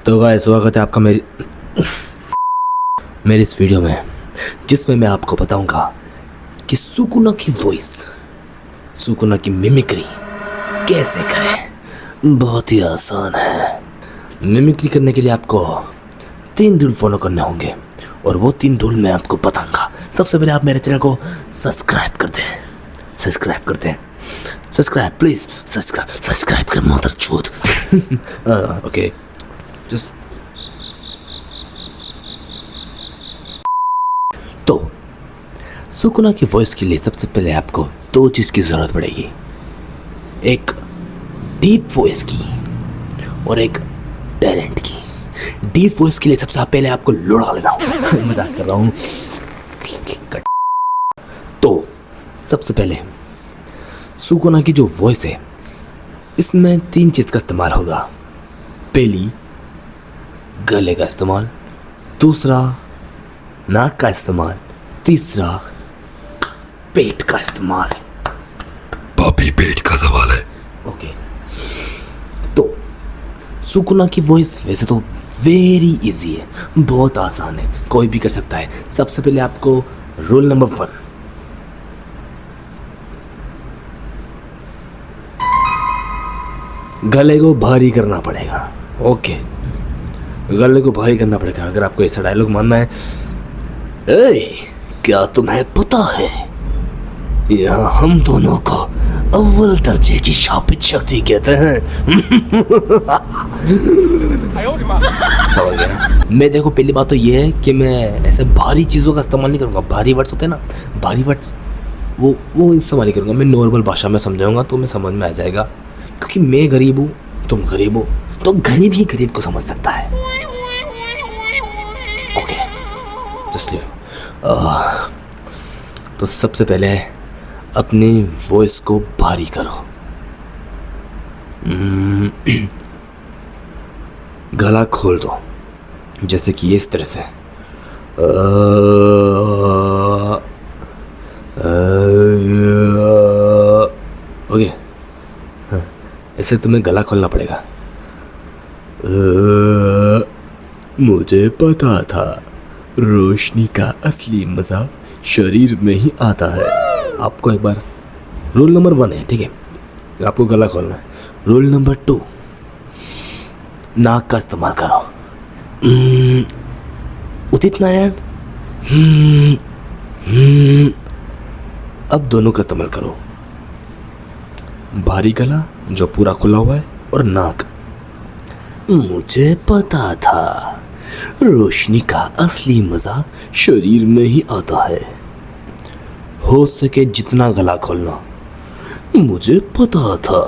तो गाइस स्वागत है आपका मेरी इस वीडियो में, जिसमें मैं आपको बताऊंगा कि सुकुना की वॉइस, सुकुना की मिमिक्री कैसे करें। बहुत ही आसान है। मिमिक्री करने के लिए आपको 3 रूल फॉलो करने होंगे और वो 3 रूल मैं आपको बताऊंगा। सबसे पहले आप मेरे चैनल को सब्सक्राइब कर दें, सब्सक्राइब प्लीज, सब्सक्राइब कर मदर चोद। ओके जस्ट तो सुकुना की वॉइस के लिए सबसे पहले आपको 2 चीज़ की ज़रूरत पड़ेगी, एक डीप वॉइस की और एक टैलेंट की। डीप वॉइस के लिए सबसे पहले आपको लोड़ा लेना होगा। मजाक कर रहा हूँ। तो सबसे पहले सुकुना की जो वॉइस है, इसमें 3 चीज़ का इस्तेमाल होगा। पहली गले का इस्तेमाल, दूसरा नाक का इस्तेमाल, तीसरा पेट का इस्तेमाल। पापी पेट का सवाल है। ओके तो सुकुना की वॉइस वैसे तो वेरी इजी है, बहुत आसान है, कोई भी कर सकता है। सबसे पहले आपको रूल नंबर 1, गले को भारी करना पड़ेगा। ओके गले को भारी करना पड़ेगा। अगर आपको ऐसा डायलॉग मानना है, क्या तुम्हें पता है यहाँ हम दोनों को अव्वल दर्जे की शापित शक्ति कहते हैं। समझ गया। मैं देखो, पहली बात तो ये है कि मैं ऐसे भारी चीज़ों का इस्तेमाल नहीं करूँगा। भारी वर्ड्स होते हैं ना, भारी वर्ड्स वो इस्तेमाल नहीं करूँगा। मैं नॉर्मल भाषा में समझाऊंगा तो मैं समझ में आ जाएगा, क्योंकि मैं गरीब हूँ, तुम गरीब हो, तो गरीब ही गरीब को समझ सकता है। Okay just live. तो सबसे पहले अपनी वॉइस को भारी करो। गला खोल दो, जैसे कि इस तरह से। ओके ऐसे तुम्हें गला खोलना पड़ेगा। मुझे पता था रोशनी का असली मज़ा शरीर में ही आता है। आपको एक बार रूल नंबर 1 है, ठीक है, आपको गला खोलना है। रूल नंबर 2, नाक का इस्तेमाल करो। उदित नारायण, अब दोनों का इस्तेमाल करो। भारी गला जो पूरा खुला हुआ है, और नाक। मुझे पता था रोशनी का असली मजा शरीर में ही आता है। हो सके जितना गला खोलना। मुझे पता था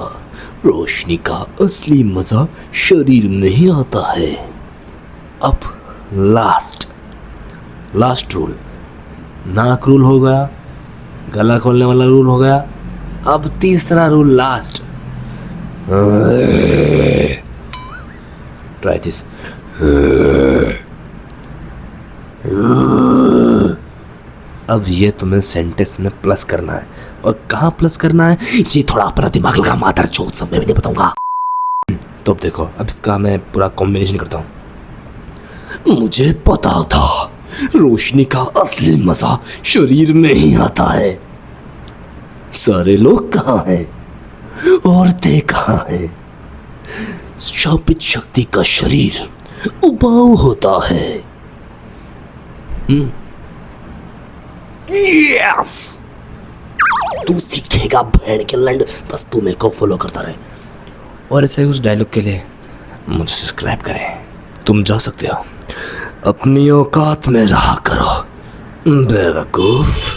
रोशनी का असली मजा शरीर में ही आता है। अब लास्ट रूल, नाक रूल हो गया, गला खोलने वाला रूल हो गया। अब तीसरा रूल, लास्ट। Try this. अब ये तुम्हें सेंटेंस में प्लस करना है, और कहाँ प्लस करना है ये थोड़ा अपना दिमाग लगा, मादर चोद, सब मैं भी नहीं बताऊंगा। तो अब देखो, अब इसका मैं पूरा कॉम्बिनेशन करता हूँ। मुझे पता था रोशनी का असली मजा शरीर में ही आता है। सारे लोग कहाँ हैं? औरतें कहाँ हैं? शापित शक्ति का शरीर उबाऊ होता है। यस, तू सीखेगा बहन के लंड, बस तू मेरे को फॉलो करता रहे। और ऐसे उस डायलॉग के लिए मुझे सब्सक्राइब करें। तुम जा सकते हो, अपनी औकात में रहा करो बेवकूफ।